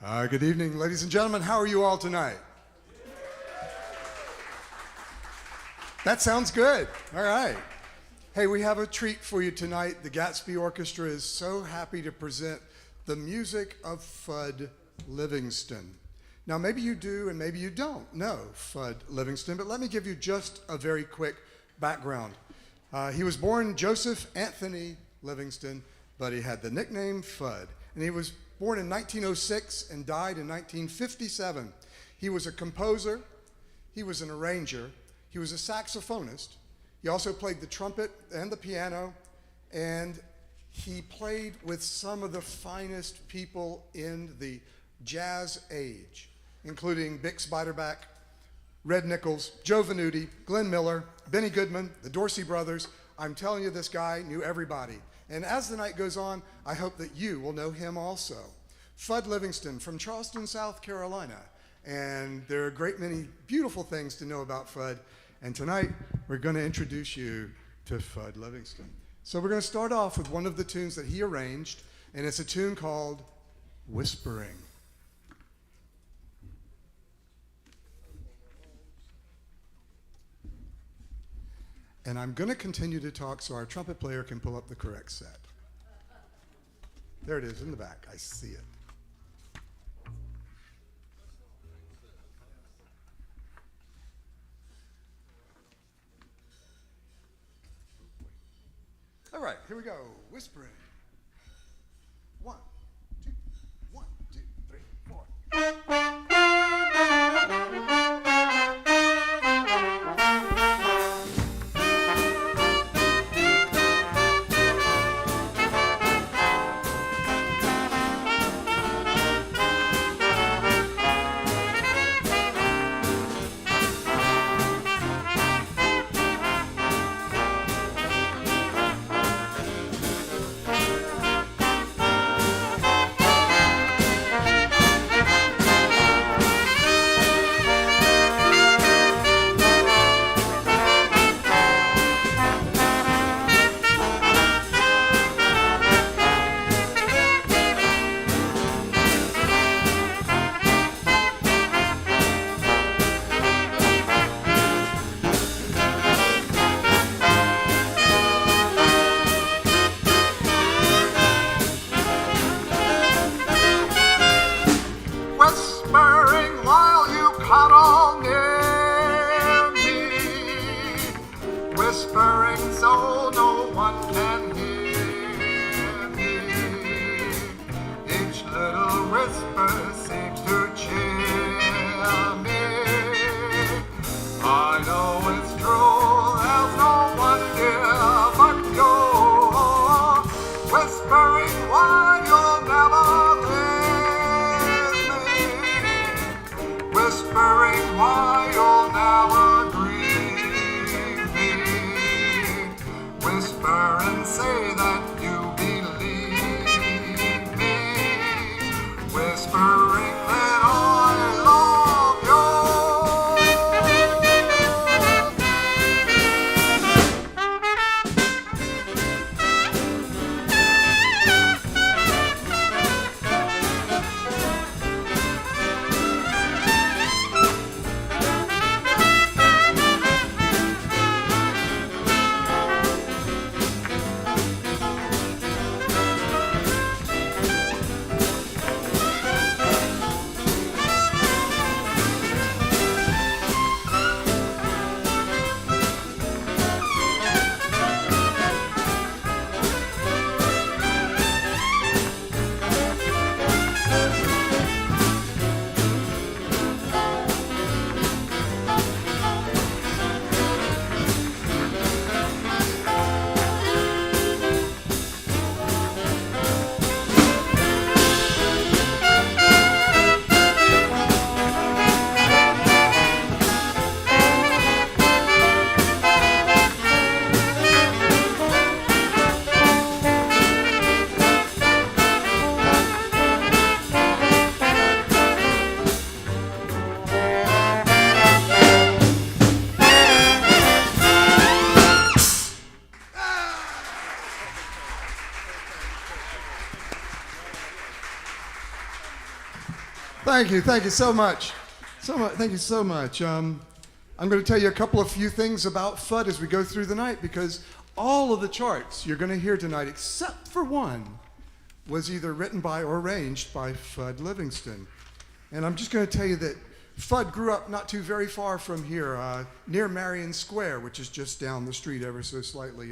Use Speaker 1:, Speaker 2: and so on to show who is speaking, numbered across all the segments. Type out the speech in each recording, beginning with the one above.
Speaker 1: Good evening, ladies and gentlemen. How are you all tonight? That sounds good. All right. Hey, we have a treat for you tonight. The Gatsby Orchestra is so happy to present the music of Fudd Livingston. Now, maybe you do and maybe you don't know Fudd Livingston, but let me give you just a very quick background. He was born Joseph Anthony Livingston, but he had the nickname Fudd. And he was born in 1906 and died in 1957. He was a composer, he was an arranger, he was a saxophonist. He also played the trumpet and the piano, and he played with some of the finest people in the jazz age, including Bix Beiderbecke, Red Nichols, Joe Venuti, Glenn Miller, Benny Goodman, the Dorsey Brothers. I'm telling you, this guy knew everybody. And as the night goes on, I hope that you will know him also. Fudd Livingston from Charleston, South Carolina. And there are a great many beautiful things to know about Fudd. And tonight, we're going to introduce you to Fudd Livingston. So we're going to start off with one of the tunes that he arranged, and it's a tune called Whispering. And I'm going to continue to talk so our trumpet player can pull up the correct set. There it is in the back. I see it. All right, here we go. Whispering. 1, 2, 1, 2, 3, 4. Thank you so much. Thank you so much. I'm going to tell you a few things about Fudd as we go through the night, because all of the charts you're going to hear tonight, except for one, was either written by or arranged by Fudd Livingston. And I'm just going to tell you that Fudd grew up not too very far from here, near Marion Square, which is just down the street ever so slightly.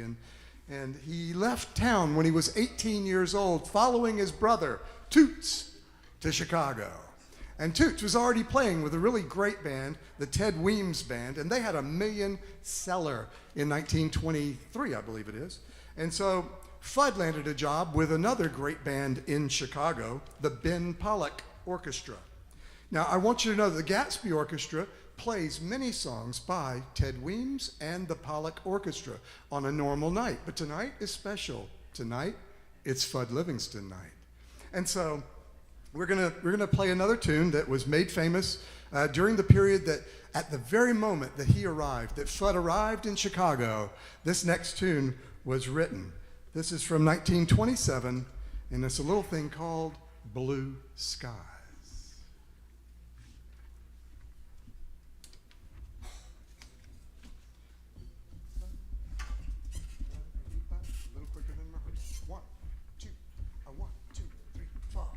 Speaker 1: And he left town when he was 18 years old, following his brother, Toots, to Chicago. And Toots was already playing with a really great band, the Ted Weems Band, and they had a million seller in 1923, I believe it is. And so Fudd landed a job with another great band in Chicago, the Ben Pollack Orchestra. Now, I want you to know that the Gatsby Orchestra plays many songs by Ted Weems and the Pollack Orchestra on a normal night. But tonight is special. Tonight, it's Fudd Livingston night. And so we're gonna play another tune that was made famous during the period that, at the very moment that he arrived, that Fudd arrived in Chicago, this next tune was written. This is from 1927, and it's a little thing called Blue Skies. A little quicker than rehearsed. 1, 2, 1, 2, 3, 4.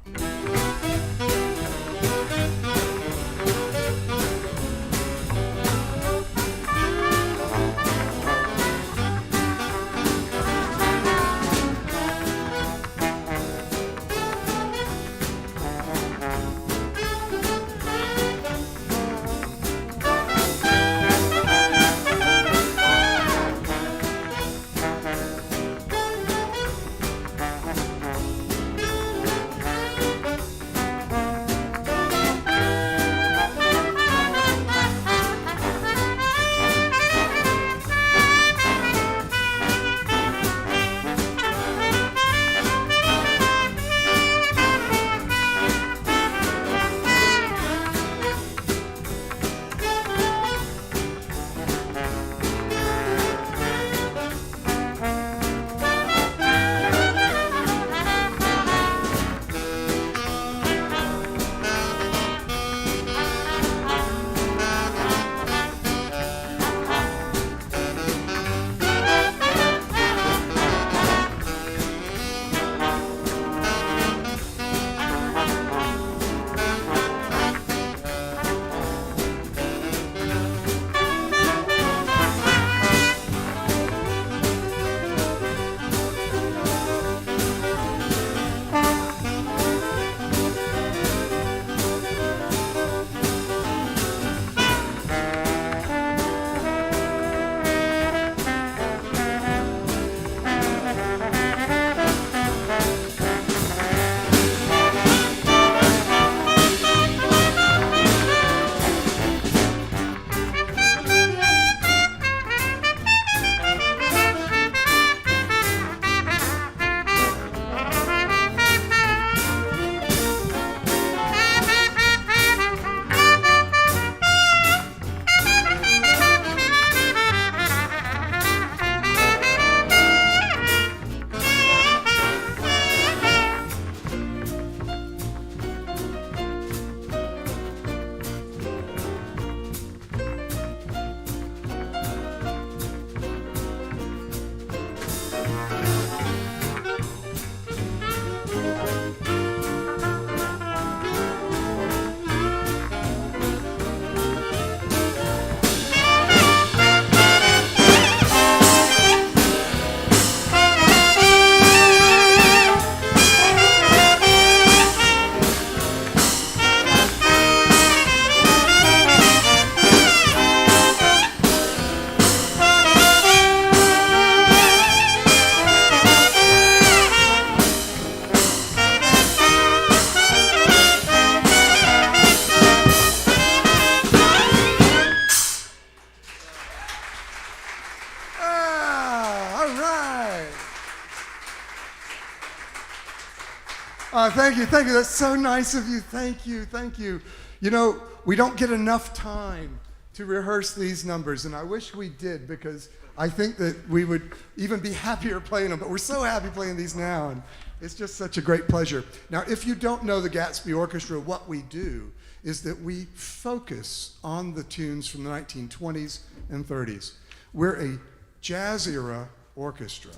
Speaker 1: Thank you. That's so nice of you. Thank you. You know, we don't get enough time to rehearse these numbers, and I wish we did, because I think that we would even be happier playing them, but we're so happy playing these now, and it's just such a great pleasure. Now, if you don't know the Gatsby Orchestra, what we do is that we focus on the tunes from the 1920s and 30s. We're a jazz era orchestra.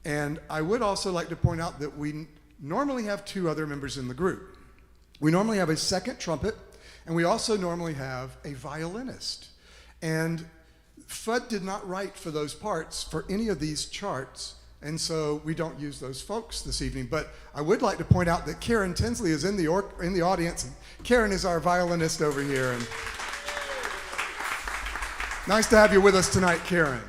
Speaker 1: And I would also like to point out that we normally have two other members in the group. We normally have a second trumpet, and we also normally have a violinist. And Fudd did not write for those parts for any of these charts, and so we don't use those folks this evening. But I would like to point out that Karen Tinsley is in the audience. And Karen is our violinist over here. And nice to have you with us tonight, Karen.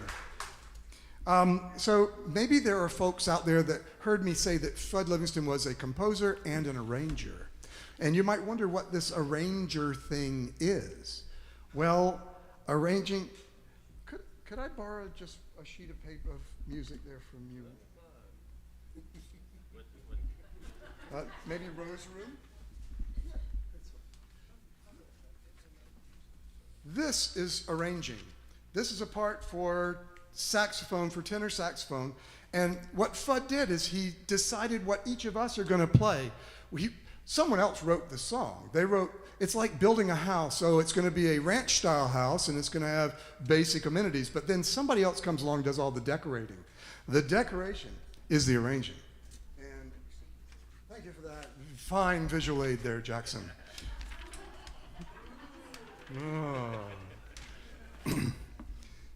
Speaker 1: So maybe there are folks out there that heard me say that Fudd Livingston was a composer and an arranger. And you might wonder what this arranger thing is. Well, arranging, could I borrow just a sheet of paper of music there from you? Maybe Rose Room? This is arranging. This is a part for saxophone, for tenor saxophone. And what Fudd did is he decided what each of us are going to play. Someone else wrote the song. They wrote, it's like building a house. So it's going to be a ranch-style house, and it's going to have basic amenities. But then somebody else comes along and does all the decorating. The decoration is the arranging. And thank you for that fine visual aid there, Jackson. Oh.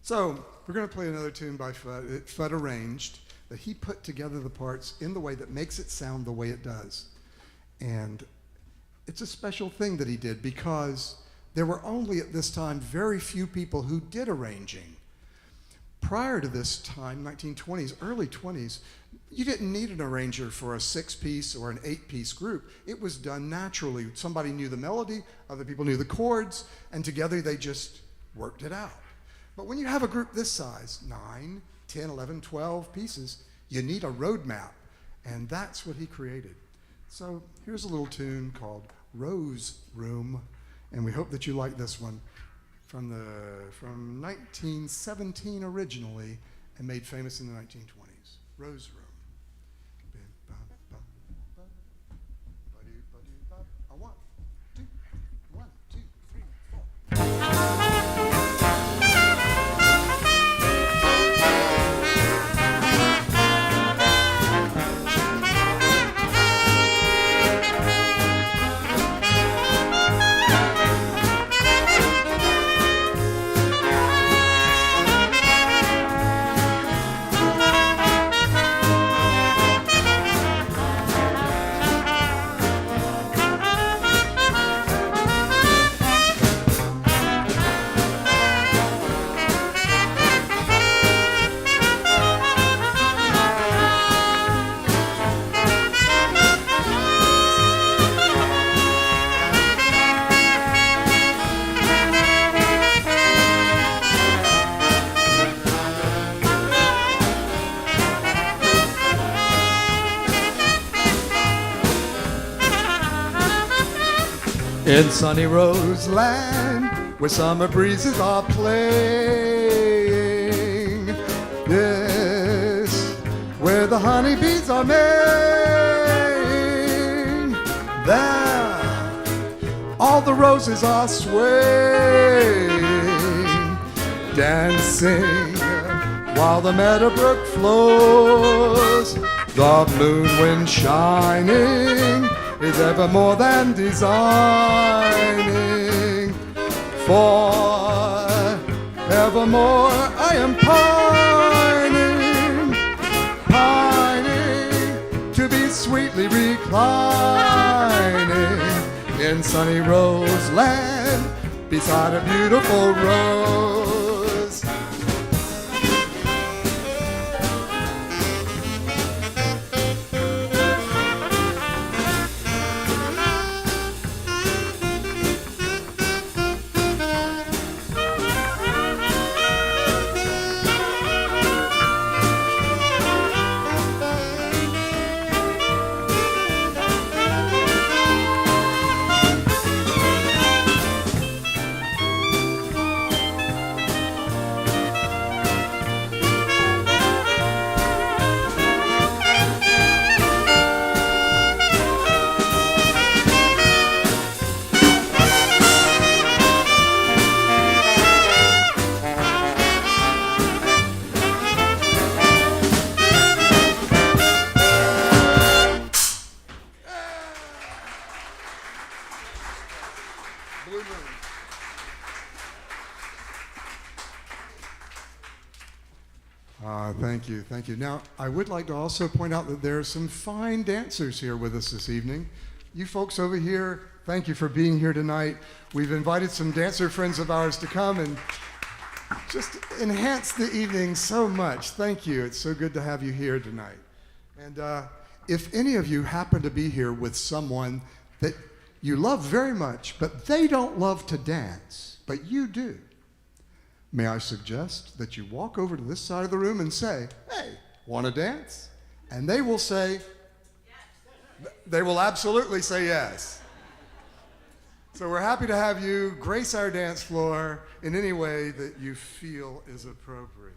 Speaker 1: So we're going to play another tune by Fudd. Fudd arranged that he put together the parts in the way that makes it sound the way it does. And it's a special thing that he did because there were only at this time very few people who did arranging. Prior to this time, 1920s, early 20s, you didn't need an arranger for a 6-piece or an 8-piece group. It was done naturally. Somebody knew the melody, other people knew the chords, and together they just worked it out. But when you have a group this size, 9, 10, 11, 12 pieces, you need a roadmap, and that's what he created. So here's a little tune called Rose Room, and we hope that you like this one from 1917 originally and made famous in the 1920s. Rose Room. One, two, three, four. In sunny Roseland, where summer breezes are playing, this, where the honeybees are maying, there, all the roses are swaying, dancing, while the meadowbrook flows, the moon wind shining is ever more than designing. For evermore I am pining to be sweetly reclining in sunny Roseland beside a beautiful rose. Thank you, thank you. Now, I would like to also point out that there are some fine dancers here with us this evening. You folks over here, thank you for being here tonight. We've invited some dancer friends of ours to come and just enhance the evening so much. Thank you. It's so good to have you here tonight. And if any of you happen to be here with someone that you love very much, but they don't love to dance, but you do, may I suggest that you walk over to this side of the room and say, "Hey, want to dance?" And they will say, yes. They will absolutely say yes. So we're happy to have you grace our dance floor in any way that you feel is appropriate.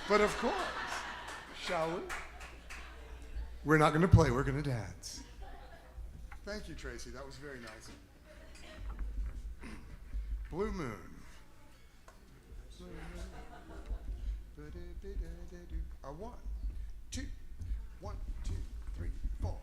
Speaker 1: But of course, shall we? We're not going to play, we're going to dance. Thank you, Tracy. That was very nice. Blue Moon. One, two, 1, 2, 3, 4.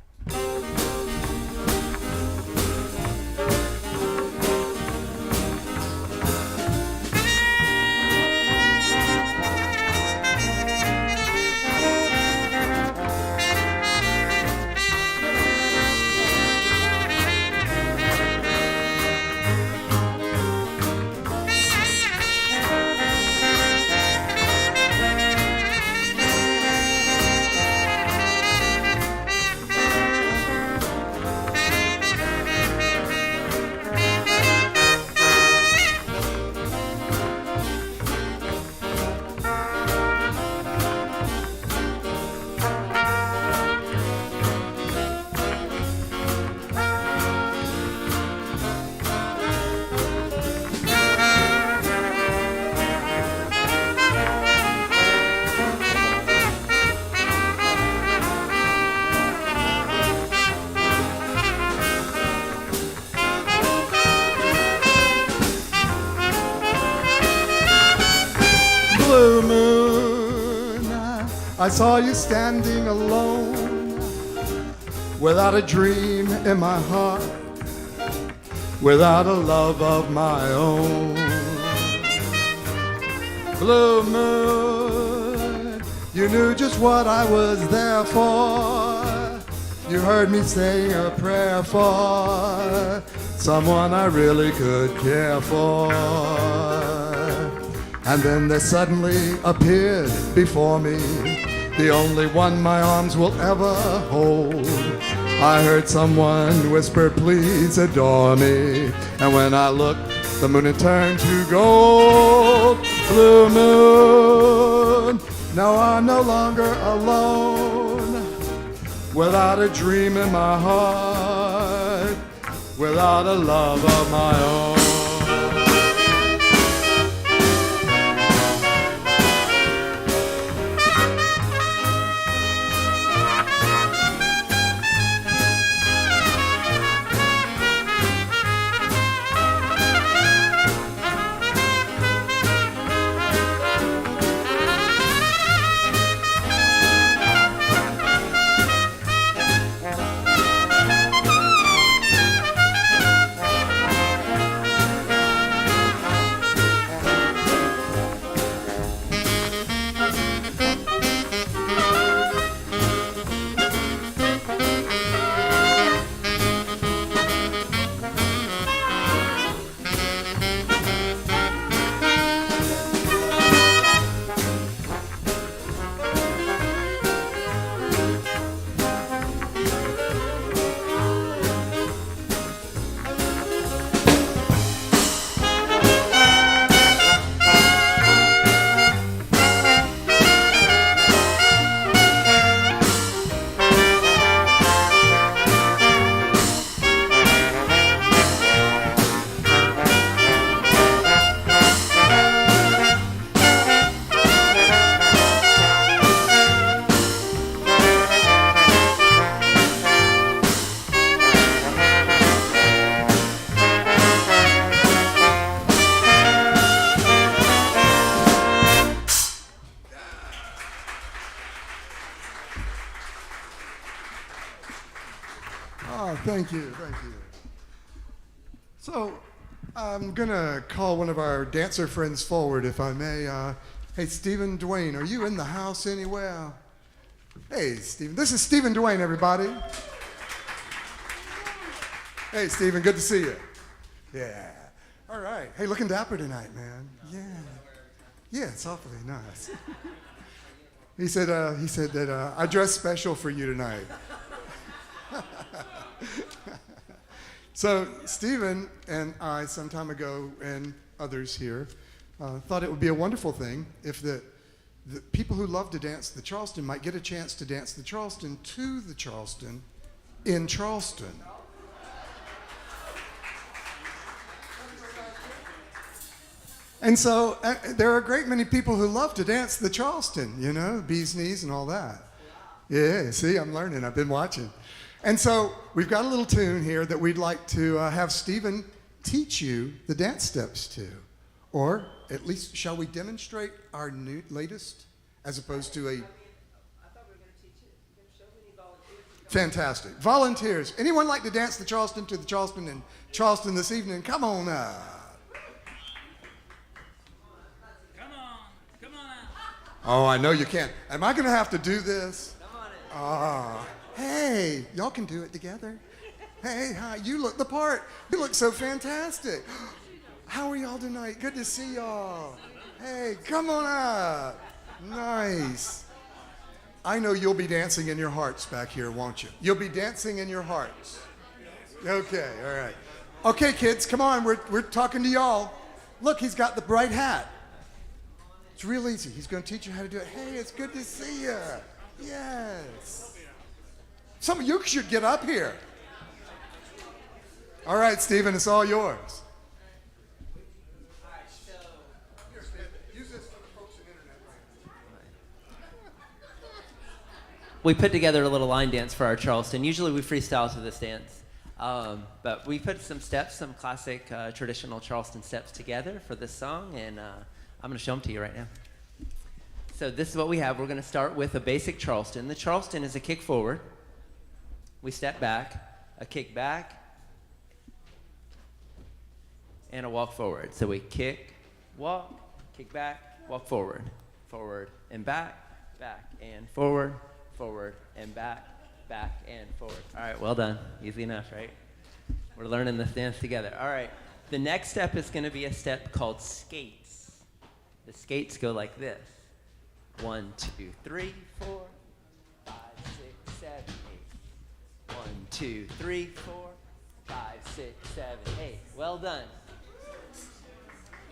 Speaker 1: I saw you standing alone, without a dream in my heart, without a love of my own. Blue moon, you knew just what I was there for. You heard me say a prayer for someone I really could care for. And then there suddenly appeared before me the only one my arms will ever hold. I heard someone whisper, "Please adore me." And when I looked, the moon had turned to gold. Blue moon, now I'm no longer alone, without a dream in my heart, without a love of my own. Thank you, thank you. So I'm gonna call one of our dancer friends forward, if I may. Hey, Stephen Dwayne, are you in the house anywhere? Hey, Stephen. This is Stephen Dwayne, everybody. Hey, Stephen, good to see you. Yeah. All right. Hey, looking dapper tonight, man. Yeah. Yeah, it's awfully nice. He said that I dressed special for you tonight. So Stephen and I, some time ago, and others here, thought it would be a wonderful thing if the people who love to dance the Charleston might get a chance to dance the Charleston to the Charleston in Charleston. And so there are a great many people who love to dance the Charleston, you know, bee's knees and all that. Yeah, see, I'm learning. I've been watching. And so we've got a little tune here that we'd like to have Stephen teach you the dance steps to. Or at least, shall we demonstrate our latest as opposed to a... I thought we were going to teach it. You're going to show me volunteers. Fantastic. Volunteers. Anyone like to dance the Charleston to the Charleston in Charleston this evening? Come on up. Oh, I know you can. Am I going to have to do this? Come on in. Hey, y'all can do it together. Hey, hi, you look the part. You look so fantastic. How are y'all tonight? Good to see y'all. Hey, come on up. Nice. I know you'll be dancing in your hearts back here, won't you? You'll be dancing in your hearts. Okay, all right. Okay, kids, come on. We're talking to y'all. Look, he's got the bright hat. It's real easy. He's going to teach you how to do it. Hey, it's good to see you. Yes. Some of you should get up here. All right, Stephen, it's all yours. Use this for the folks on the internet.
Speaker 2: We put together a little line dance for our Charleston. Usually we freestyle to this dance. But we put some steps, some classic traditional Charleston steps together for this song, and I'm going to show them to you right now. So this is what we have. We're going to start with a basic Charleston. The Charleston is a kick forward. We step back, a kick back, and a walk forward. So we kick, walk, kick back, walk forward, forward and back and forward, forward and back and forward. All right, well done. Easy enough, right? We're learning this dance together. All right, the next step is going to be a step called skates. The skates go like this. 1, 2, 3, 4, 5, 6, 7, 8. 1, 2, 3, 4, 5, 6, 7, 8. Well done.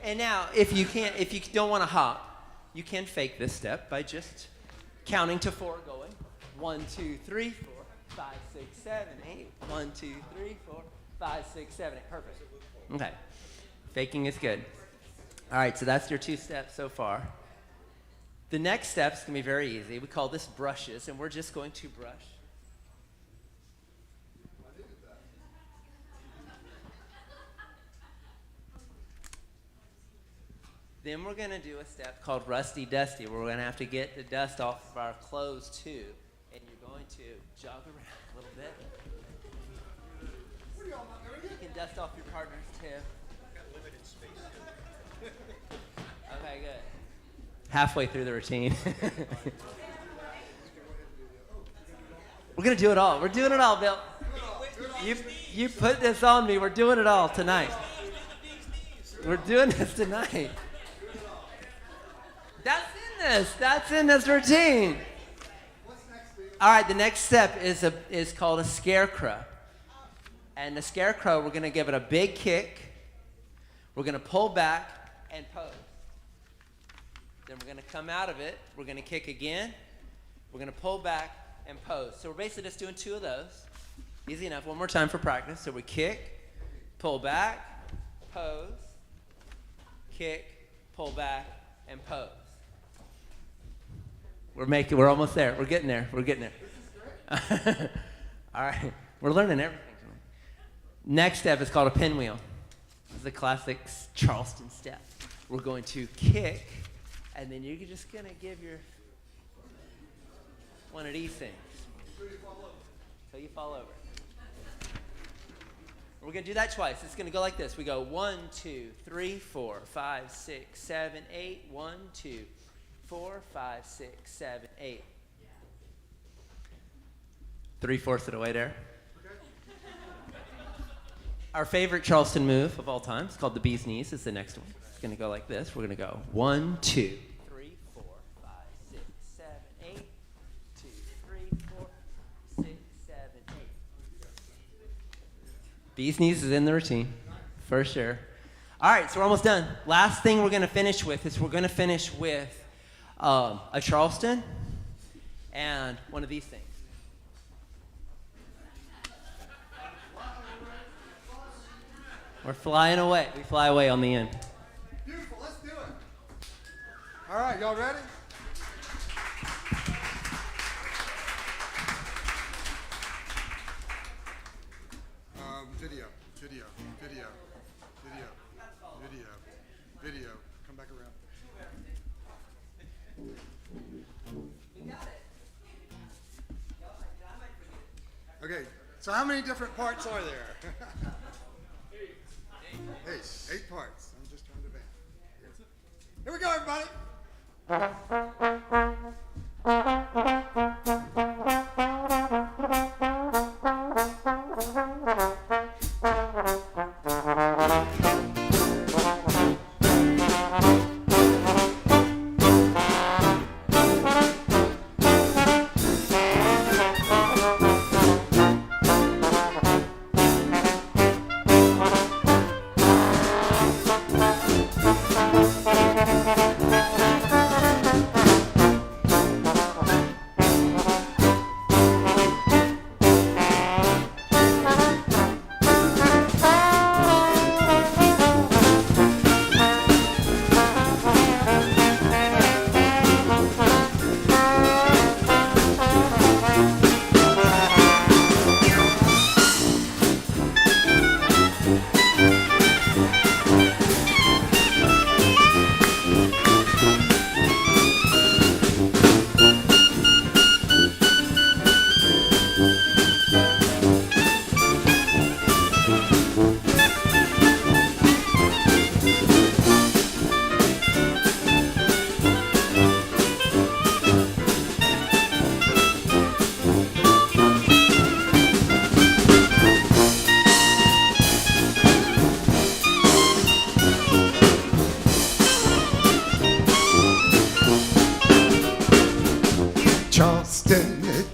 Speaker 2: And now, if you don't want to hop, you can fake this step by just counting to 4, going 1, 2, 3, 4, 5, 6, 7, 8. 1, 2, 3, 4, 5, 6, 7, 8. Perfect. Okay. Faking is good. All right, so that's your 2 steps so far. The next step's going to be very easy. We call this brushes, and we're just going to brush. Then we're going to do a step called Rusty Dusty, where we're going to have to get the dust off of our clothes, too. And you're going to jog around a little bit. You can dust off your partners, too. Okay, good. Halfway through the routine. We're going to do it all. We're doing it all, Bill. You put this on me. We're doing it all tonight. We're doing this tonight. That's in this routine. All right, the next step is called a scarecrow. And the scarecrow, we're going to give it a big kick. We're going to pull back and pose. Then we're going to come out of it. We're going to kick again. We're going to pull back and pose. So we're basically just doing 2 of those. Easy enough. One more time for practice. So we kick, pull back, pose, kick, pull back, and pose. We're almost there. We're getting there. All right. We're learning everything. Next step is called a pinwheel. This is a classic Charleston step. We're going to kick, and then you're just going to give your one of these things. Until you fall over. We're going to do that twice. It's going to go like this. We go 1, 2, 3, 4, 5, 6, 7, 8. 1, 2, 4, 5, 6, 7, 8. 3/4 of the way there. Okay. Our favorite Charleston move of all time is called the bee's knees. Is the next one. It's going to go like this. We're going to go 1, 2, 3, 4, 5, 6, 7, 8. 2, 3, 4, 6, 7, 8. Bee's knees is in the routine, for sure. All right, so we're almost done. Last thing we're going to finish with is a Charleston and one of these things. We're flying away. We fly away on the end.
Speaker 1: Beautiful. Let's do it. All right, y'all ready? Video. Come back around. Okay, so how many different parts are there? Eight parts. I'm just trying to band. Here we go, everybody.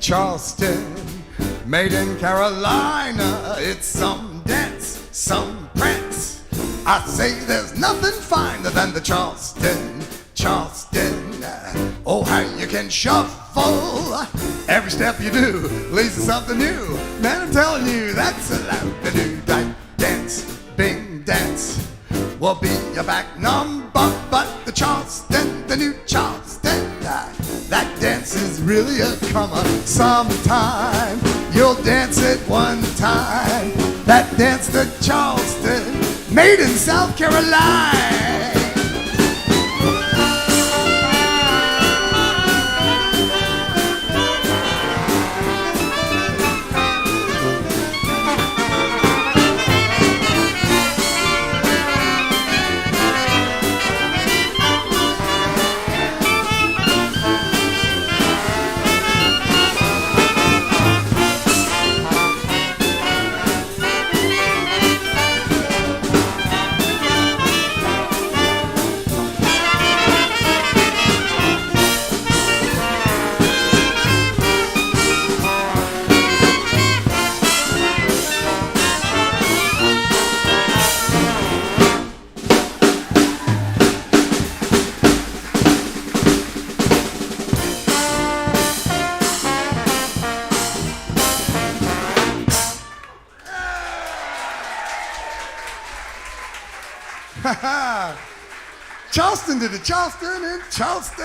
Speaker 1: Charleston, made in Carolina. It's some dance, some prance. I say there's nothing finer than the Charleston. Oh, how you can shuffle. Every step you do leads to something new. Man, I'm telling you, that's a loud-a-doo type dance, bing dance will be your back number. But the Charleston, the new Charleston, that dance is really a comer. Sometime you'll dance it one time. That dance, the Charleston, made in South Carolina. Charleston to the Charleston in Charleston.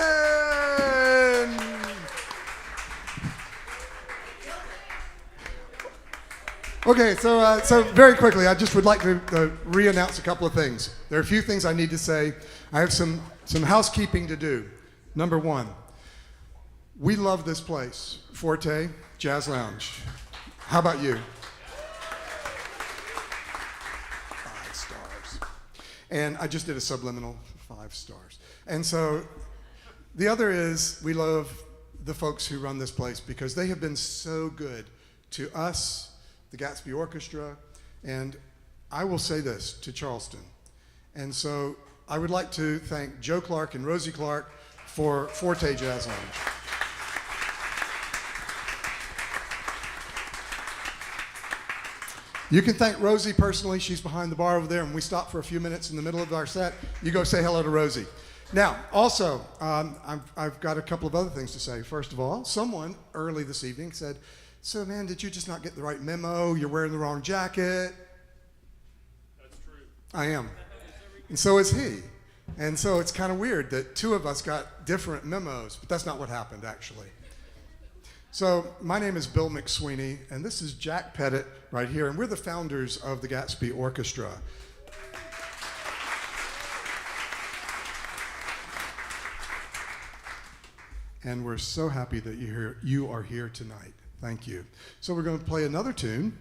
Speaker 1: Okay, so very quickly, I just would like to re-announce a couple of things. There are a few things I need to say. I have some housekeeping to do. Number one, we love this place, Forte Jazz Lounge. How about you? 5 stars. And I just did a subliminal 5 stars. And so The other is we love the folks who run this place because they have been so good to us, the Gatsby Orchestra, and I will say this to Charleston. And so I would like to thank Joe Clark and Rosie Clark for Forte Jazz Lounge. You can thank Rosie personally. She's behind the bar over there, and we stop for a few minutes in the middle of our set. You go say hello to Rosie. Now, also, I've got a couple of other things to say. First of all, someone early this evening said, "So, man, did you just not get the right memo? You're wearing the wrong jacket."
Speaker 3: That's true.
Speaker 1: I am. And so is he. And so it's kind of weird that two of us got different memos, but that's not what happened, actually. So my name is Bill McSweeney, and this is Jack Pettit right here, and we're the founders of the Gatsby Orchestra. And we're so happy that you are here tonight. Thank you. So we're going to play another tune.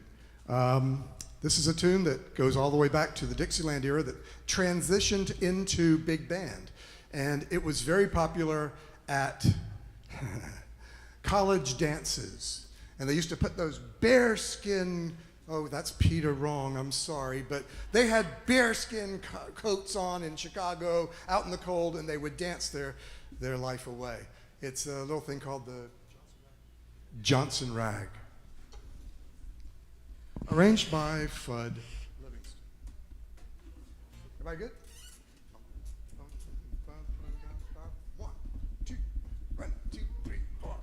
Speaker 1: This is a tune that goes all the way back to the Dixieland era that transitioned into big band. And it was very popular at college dances. And they used to put those bearskin, oh, that's Peter wrong, I'm sorry, but they had bearskin coats on in Chicago, out in the cold, and they would dance their life away. It's a little thing called the Johnson Rag. Arranged by Fudd Livingston. Everybody good? 1, 2, 1, 2, 3, 4.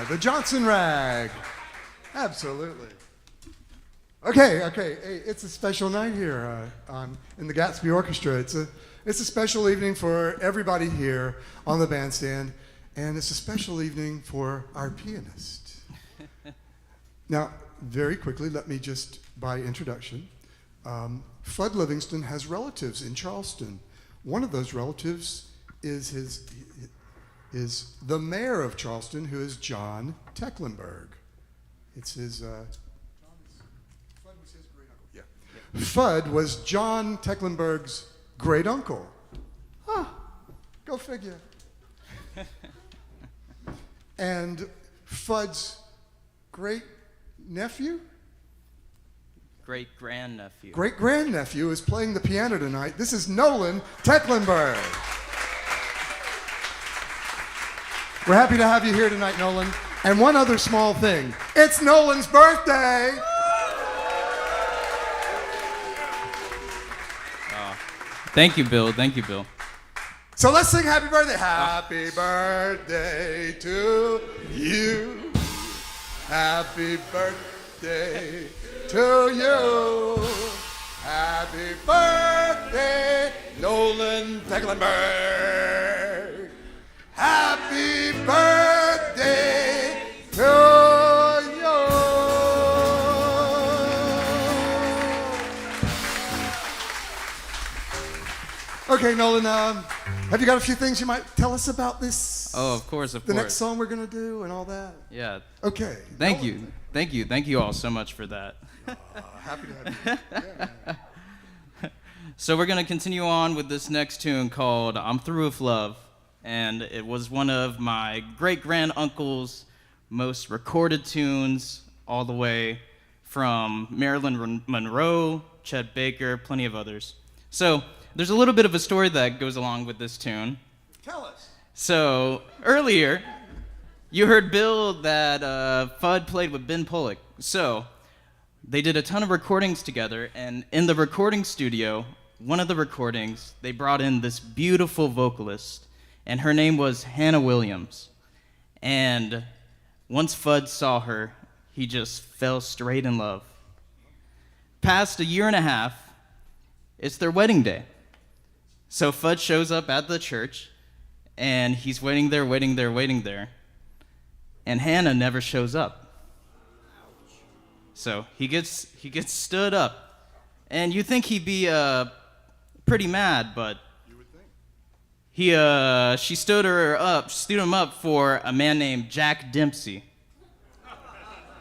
Speaker 1: the Johnson rag. Absolutely. Okay. Hey, it's a special night here in the Gatsby Orchestra. It's a special evening for everybody here on the bandstand, and it's a special evening for our pianist. Now, very quickly, let me just, by introduction, Fudd Livingston has relatives in Charleston. One of those relatives is the mayor of Charleston, who is John Tecklenburg. It's his. Fudd was his great uncle. Yeah. Fudd was John Tecklenburg's great uncle. Huh. Go figure. And Fudd's great nephew.
Speaker 4: Great grandnephew.
Speaker 1: Great grandnephew is playing the piano tonight. This is Nolan Tecklenburg. We're happy to have you here tonight, Nolan. And one other small thing. It's Nolan's birthday.
Speaker 4: Thank you, Bill. Thank you, Bill.
Speaker 1: So let's sing happy birthday. Happy birthday to you. Happy birthday to you. Happy birthday, Nolan Tecklenburg. Happy birthday to you. Okay, Nolan, have you got a few things you might tell us about this?
Speaker 4: Oh, of course.
Speaker 1: The next song we're going to do and all that?
Speaker 4: Yeah.
Speaker 1: Okay.
Speaker 4: Thank
Speaker 1: Nolan.
Speaker 4: you. Thank you all so much for that.
Speaker 1: Happy to have you. Yeah.
Speaker 4: So we're going to continue on with this next tune called I'm Through with Love. And it was one of my great-granduncle's most recorded tunes, all the way from Marilyn Monroe, Chet Baker, plenty of others. So there's a little bit of a story that goes along with this tune.
Speaker 1: Tell us.
Speaker 4: So earlier, you heard Bill that Fudd played with Ben Pollock. So they did a ton of recordings together, and in the recording studio, one of the recordings, they brought in this beautiful vocalist, and her name was Hannah Williams. And once Fudd saw her, he just fell straight in love. Past a year and a half, it's their wedding day. So Fudd shows up at the church, and he's waiting there. And Hannah never shows up. So he gets stood up. And you think he'd be pretty mad, but she stood him up for a man named Jack Dempsey.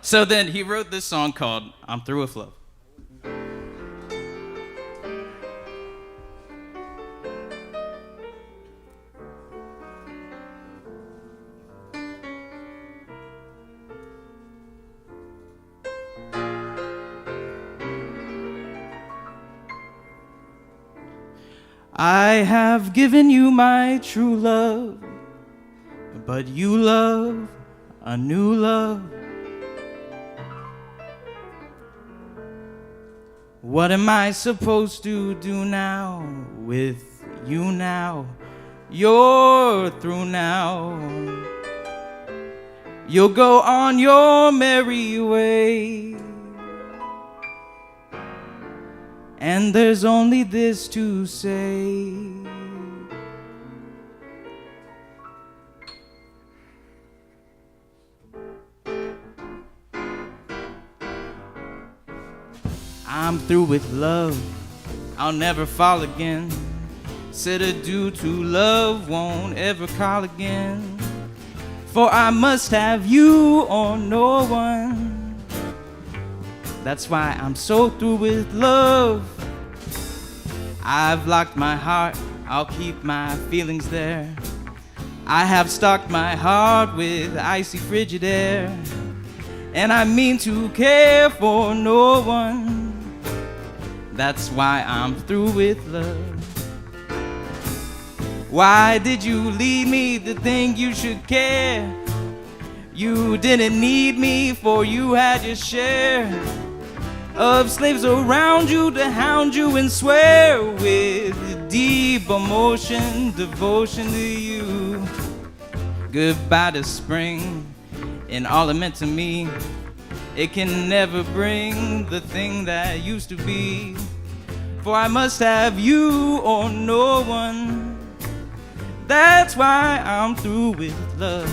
Speaker 4: So then he wrote this song called I'm Through with Love. I have given you my true love, but you love a new love. What am I supposed to do now with you now? You're through now. You'll go on your merry way. And there's only this to say. I'm through with love, I'll never fall again. Said adieu to love, won't ever call again. For I must have you or no one. That's why I'm so through with love. I've locked my heart, I'll keep my feelings there. I have stocked my heart with icy frigid air. And I mean to care for no one. That's why I'm through with love. Why did you leave me to think you should care? You didn't need me, for you had your share of slaves around you to hound you and swear with deep emotion, devotion to you. Goodbye to spring and all it meant to me. It can never bring the thing that used to be. For I must have you or no one. That's why I'm through with love.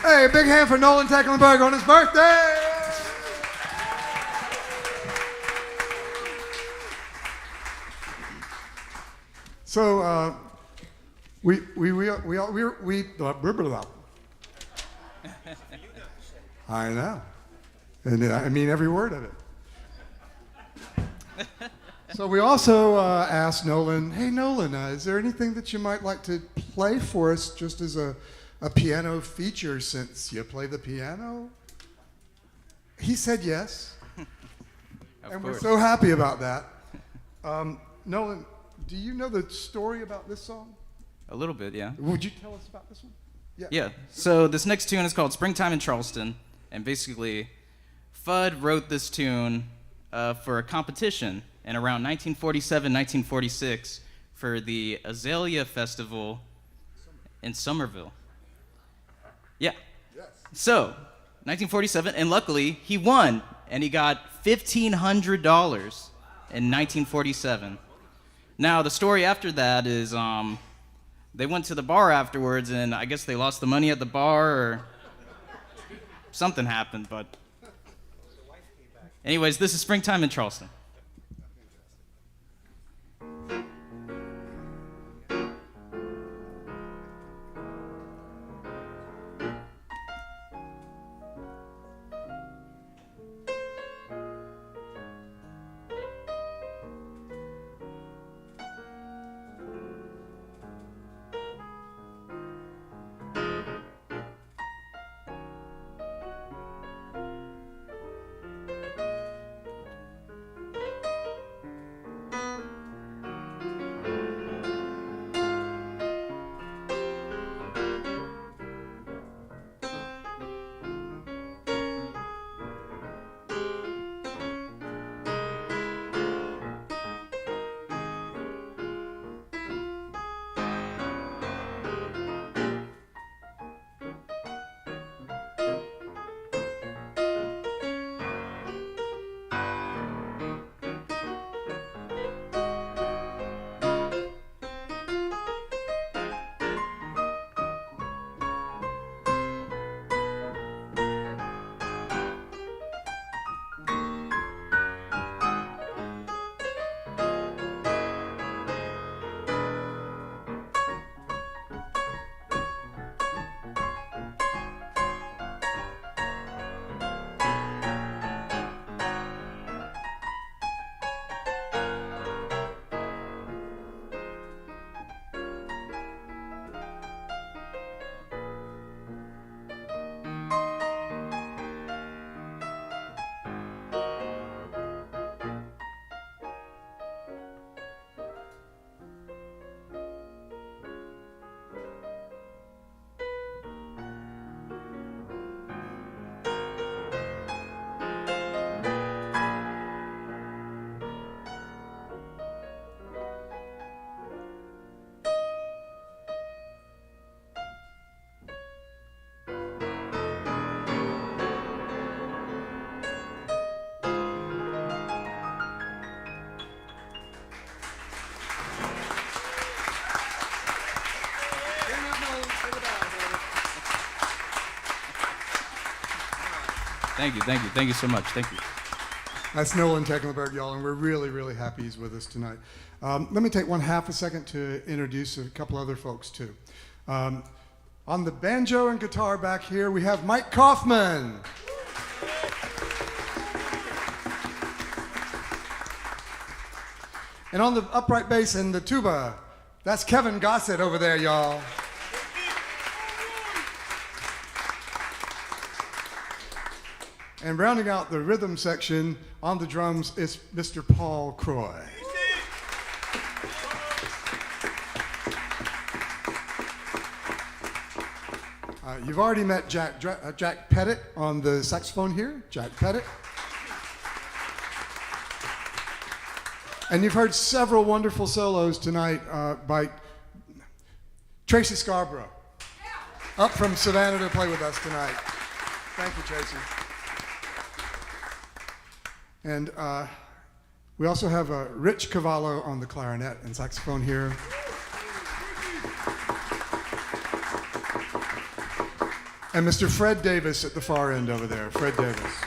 Speaker 1: Hey, a big hand for Nolan Tecklenburg on his birthday. So we I know, and I mean every word of it. So we also asked Nolan, hey Nolan, is there anything that you might like to play for us just as a piano feature since you play the piano? He said yes. And we're so happy about that. Nolan, do you know the story about this song?
Speaker 4: A little bit, yeah.
Speaker 1: Would you tell us about this one?
Speaker 4: Yeah. So this next tune is called Springtime in Charleston. And basically, Fudd wrote this tune for a competition in around 1947, 1946 for the Azalea Festival in Somerville. Yeah.
Speaker 1: Yes.
Speaker 4: So, 1947, and luckily, he won, and he got $1,500 in 1947. Now, the story after that is they went to the bar afterwards, and I guess they lost the money at the bar, or something happened, but anyways, this is Springtime in Charleston. Thank you so much. Thank you.
Speaker 1: That's Nolan Tecklenburg, y'all, and we're really, really happy he's with us tonight. Let me take half a second to introduce a couple other folks, too. On the banjo and guitar back here, we have Mike Kaufman. And on the upright bass and the tuba, that's Kevin Gossett over there, y'all. And rounding out the rhythm section on the drums is Mr. Paul Croy. You've already met Jack Pettit on the saxophone here, Jack Pettit. And you've heard several wonderful solos tonight by Tracy Scarborough, up from Savannah to play with us tonight. Thank you, Tracy. And we also have Rich Cavallo on the clarinet and saxophone here. And Mr. Fred Davis at the far end over there, Fred Davis.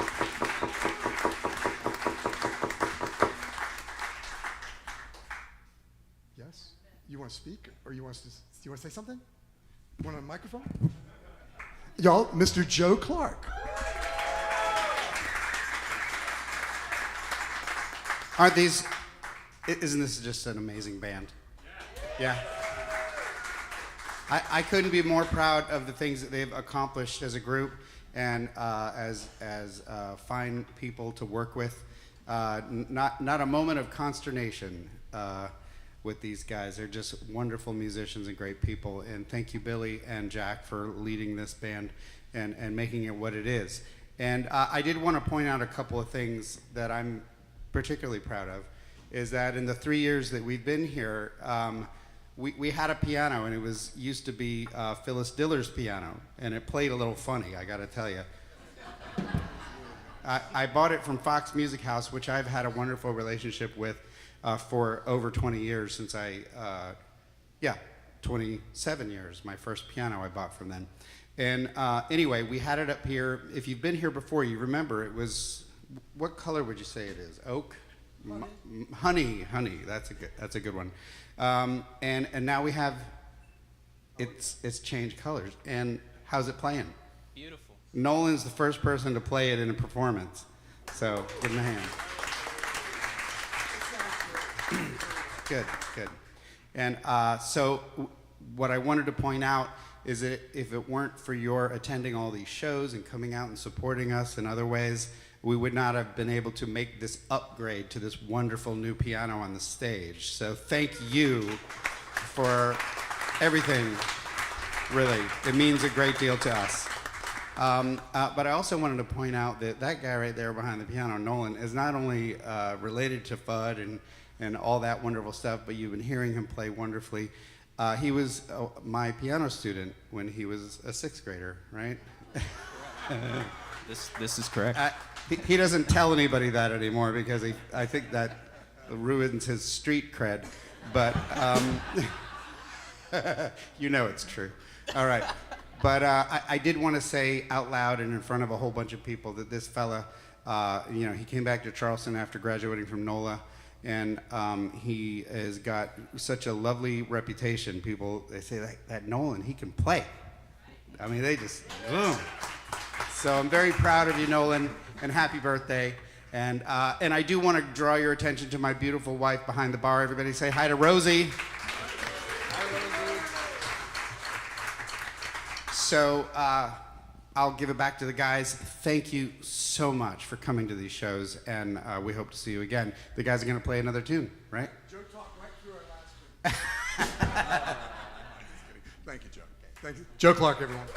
Speaker 1: Yes? You want to speak, or do you want to say something? You want a microphone? Y'all, Mr. Joe Clark.
Speaker 5: Isn't this just an amazing band? Yeah. I couldn't be more proud of the things that they've accomplished as a group and as fine people to work with. Not a moment of consternation with these guys. They're just wonderful musicians and great people. And thank you, Billy and Jack, for leading this band and making it what it is. And I did want to point out a couple of things that I'm particularly proud of, is that in the 3 years that we've been here, we had a piano, and it used to be Phyllis Diller's piano, and it played a little funny, I gotta tell you. I bought it from Fox Music House, which I've had a wonderful relationship with for over 20 years, since 27 years, my first piano I bought from them. And anyway, we had it up here. If you've been here before, you remember it was, what color would you say it is? Oak? Honey. That's a good one. And now we have, it's changed colors. And how's it playing?
Speaker 4: Beautiful.
Speaker 5: Nolan's the first person to play it in a performance. So give him a hand. Good. And so what I wanted to point out is that if it weren't for your attending all these shows and coming out and supporting us in other ways, we would not have been able to make this upgrade to this wonderful new piano on the stage. So thank you for everything, really. It means a great deal to us. But I also wanted to point out that that guy right there behind the piano, Nolan, is not only related to Fudd and all that wonderful stuff, but you've been hearing him play wonderfully. He was my piano student when he was a sixth grader, right?
Speaker 4: This is correct.
Speaker 5: He doesn't tell anybody that anymore because I think that ruins his street cred. But you know it's true. All right. But I did want to say out loud and in front of a whole bunch of people that this fella, he came back to Charleston after graduating from NOLA, and he has got such a lovely reputation. People, they say that Nolan, he can play. I mean, they just, boom. So I'm very proud of you, Nolan, and happy birthday. And I do want to draw your attention to my beautiful wife behind the bar. Everybody say hi to Rosie. Hi, Rosie. So I'll give it back to the guys. Thank you so much for coming to these shows, and we hope to see you again. The guys are going to play another tune, right?
Speaker 1: Joe talked right through our last tune. Thank you, Joe. Thank you. Joe Clark, everyone.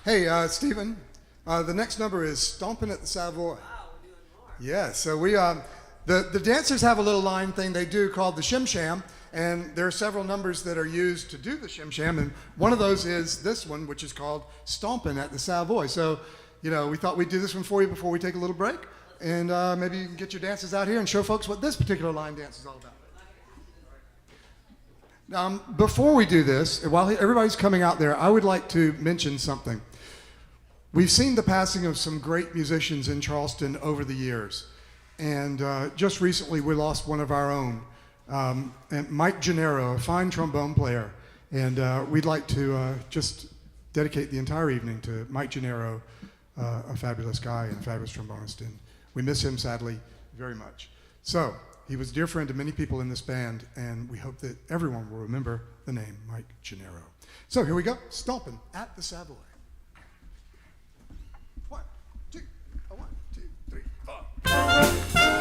Speaker 1: Hey, Stephen, the next number is Stompin' at the Savoy. Wow, we're doing more. Yeah, so we, the dancers have a little line thing they do called the Shim Sham, and there are several numbers that are used to do the Shim Sham, and one of those is this one, which is called Stompin' at the Savoy. So, we thought we'd do this one for you before we take a little break, and maybe you can get your dancers out here and show folks what this particular line dance is all about. Before we do this, while everybody's coming out there, I would like to mention something. We've seen the passing of some great musicians in Charleston over the years. And just recently, we lost one of our own, and Mike Gennaro, a fine trombone player. And we'd like to just dedicate the entire evening to Mike Gennaro, a fabulous guy and a fabulous trombonist. And we miss him, sadly, very much. So he was a dear friend to many people in this band, and we hope that everyone will remember the name Mike Gennaro. So here we go, Stompin' at the Savoy. 1, 2, 1, 2, 3, 4.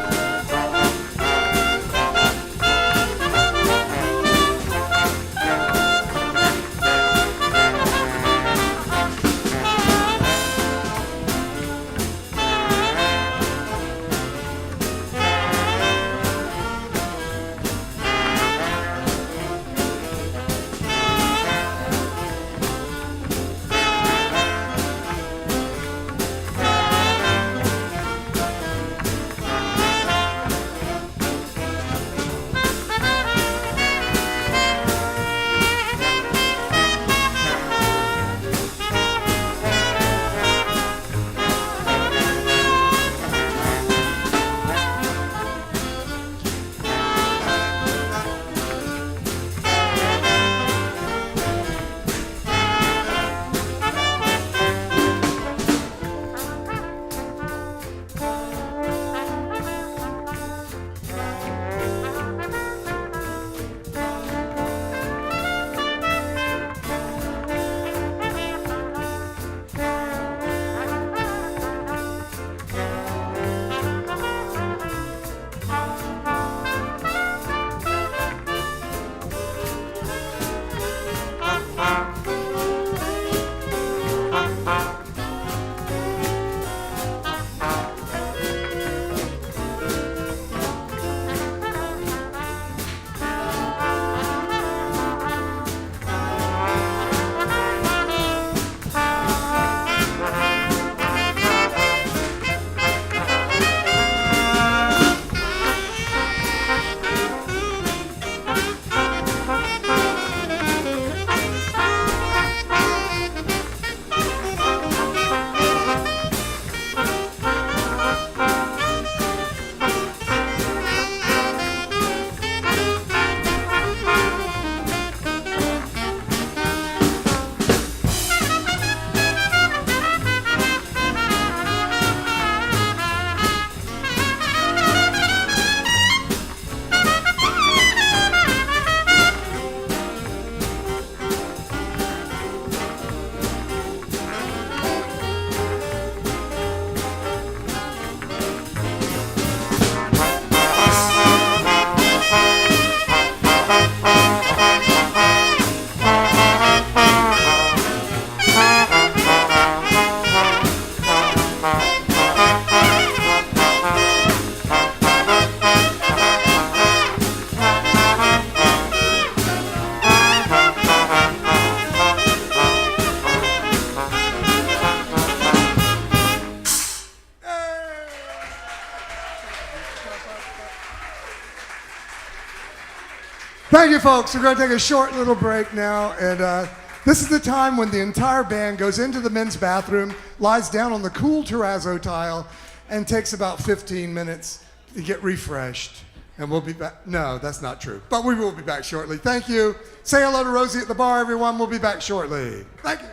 Speaker 1: Thank you, folks. We're going to take a short little break now. And this is the time when the entire band goes into the men's bathroom, lies down on the cool terrazzo tile, and takes about 15 minutes to get refreshed. And we'll be back. No, that's not true. But we will be back shortly. Thank you. Say hello to Rosie at the bar, everyone. We'll be back shortly. Thank you.